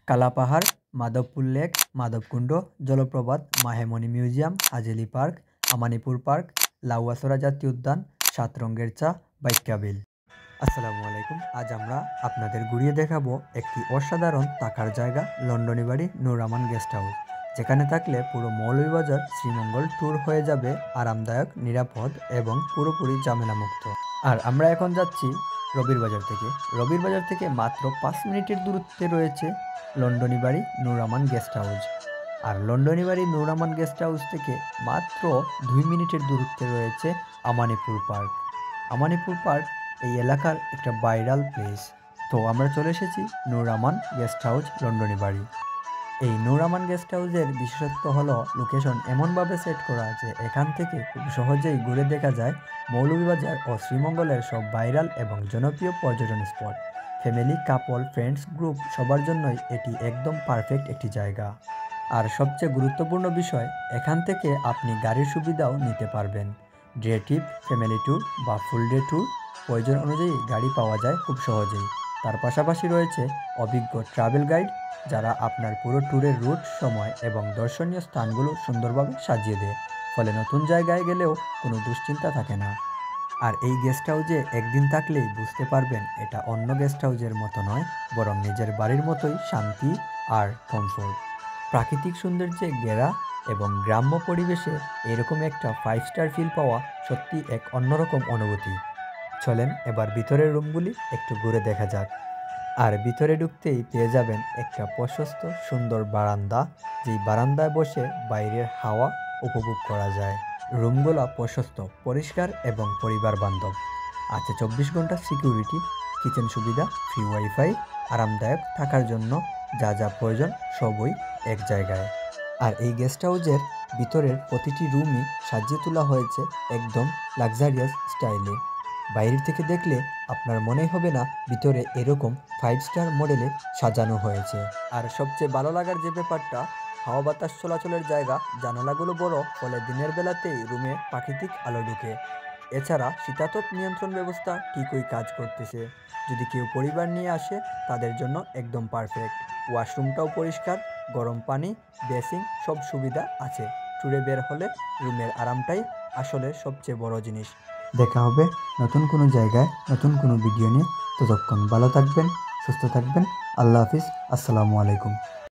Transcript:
Kalapahar, Madhabpur lake, Madhabkunda জলপ্রপাত, মাহেমনি museum, হাজেলি park, আমানিপুর park, Lawachara জাতীয় উদ্যান, সাতরঙ্গের চা, বাইক্কা বিল। আসসালামু আলাইকুম। আজ আমরা আপনাদের ঘুরিয়ে দেখাবো একটি অসাধারণ থাকার জায়গা, লন্ডনী বাড়ি নূর আমান গেস্ট হাউস, যেখানে থাকলে পুরো মৌলভীবাজার শ্রীমঙ্গল ট্যুর হয়ে যাবে আরামদায়ক, নিরাপদ এবং পুরোপুরি ঝামেলামুক্ত। আর আমরা এখন যাচ্ছি রবির বাজার থেকে মাত্র 5 মিনিটের দূরত্বে রয়েছে লন্ডনী বাড়ি নূর আমান গেস্ট হাউস। আর লন্ডনী বাড়ি নূর আমান গেস্ট হাউস থেকে মাত্র 2 মিনিটের দূরত্বে রয়েছে আমানিপুর পার্ক। আমানিপুর পার্ক এই এলাকার একটা ভাইরাল প্লেস। তো আমরা চলে এসেছি নূর আমান গেস্ট হাউস, লন্ডনী বাড়ি। এই নূর আমান গেস্ট হাউসের বিশেষত্ব হলো লোকেশন এমনভাবে সেট করা যে এখান থেকে খুব সহজেই ঘুরে দেখা যায় মৌলভীবাজার ও শ্রীমঙ্গলের সব ভাইরাল এবং জনপ্রিয় পর্যটন স্পট। ফ্যামিলি, কাপল, ফ্রেন্ডস, গ্রুপ সবার জন্যই এটি একদম পারফেক্ট একটি জায়গা। আর সবচেয়ে গুরুত্বপূর্ণ বিষয়, এখান থেকে আপনি গাড়ির সুবিধাও নিতে পারবেন। ডে ট্রিপ, ফ্যামিলি ট্যুর বা ফুল ডে ট্যুর প্রয়োজন অনুযায়ী গাড়ি পাওয়া যায় খুব সহজেই। তার পাশাপাশি রয়েছে অভিজ্ঞ ট্রাভেল গাইড, যারা আপনার পুরো ট্যুরের রুট, সময় এবং দর্শনীয় স্থানগুলো সুন্দরভাবে সাজিয়ে দেয়, ফলে নতুন জায়গায় গেলেও কোনো দুশ্চিন্তা থাকে না। আর এই গেস্ট হাউসে একদিন থাকলেই বুঝতে পারবেন এটা অন্য গেস্ট হাউসের মতো নয়, বরং নিজের বাড়ির মতোই শান্তি আর কমফোর্ট। প্রাকৃতিক সৌন্দর্যে ঘেরা এবং গ্রাম্য পরিবেশে এরকম একটা 5 স্টার ফিল পাওয়া সত্যি এক অন্যরকম অনুভূতি। চলেন এবার ভিতরের রুমগুলি একটু ঘুরে দেখা যাক। আর ভিতরে ঢুকতেই পেয়ে যাবেন একটা প্রশস্ত সুন্দর বারান্দা, যেই বারান্দায় বসে বাইরের হাওয়া উপভোগ করা যায়। রুমগুলো প্রশস্ত, পরিষ্কার এবং পরিবার বান্ধব। আছে 24 ঘন্টা সিকিউরিটি, কিচেন সুবিধা, ফ্রি ওয়াইফাই, আরামদায়ক থাকার জন্য যা যা প্রয়োজন সবই এক জায়গায়। আর এই গেস্ট হাউসের ভিতরের প্রতিটি রুমই সাজিয়ে তোলা হয়েছে একদম লাক্সারিয়াস স্টাইলে। বাইরে থেকে দেখলে আপনার মনেই হবে না ভিতরে এরকম 5 স্টার মডেলে সাজানো হয়েছে। আর সবচেয়ে ভালো লাগার যে ব্যাপারটা, হাওয়া বাতাস চলাচলের জায়গা, জানালাগুলো বড়, ফলে দিনের বেলাতেই রুমে প্রাকৃতিক আলো ঢুকে। এছাড়া শীতাতপ নিয়ন্ত্রণ ব্যবস্থা ঠিকই কাজ করতেছে। যদি কেউ পরিবার নিয়ে আসে তাদের জন্য একদম পারফেক্ট। ওয়াশরুমটাও পরিষ্কার, গরম পানি, বেসিং সব সুবিধা আছে। ট্যুরে বের হলে রুমের আরামটাই আসলে সবচেয়ে বড় জিনিস। দেখা হবে নতুন কোনো জায়গায়, নতুন কোনো ভিডিও নিয়ে। ততক্ষণ ভালো থাকবেন, সুস্থ থাকবেন। আল্লাহ হাফিজ। আসসালামু আলাইকুম।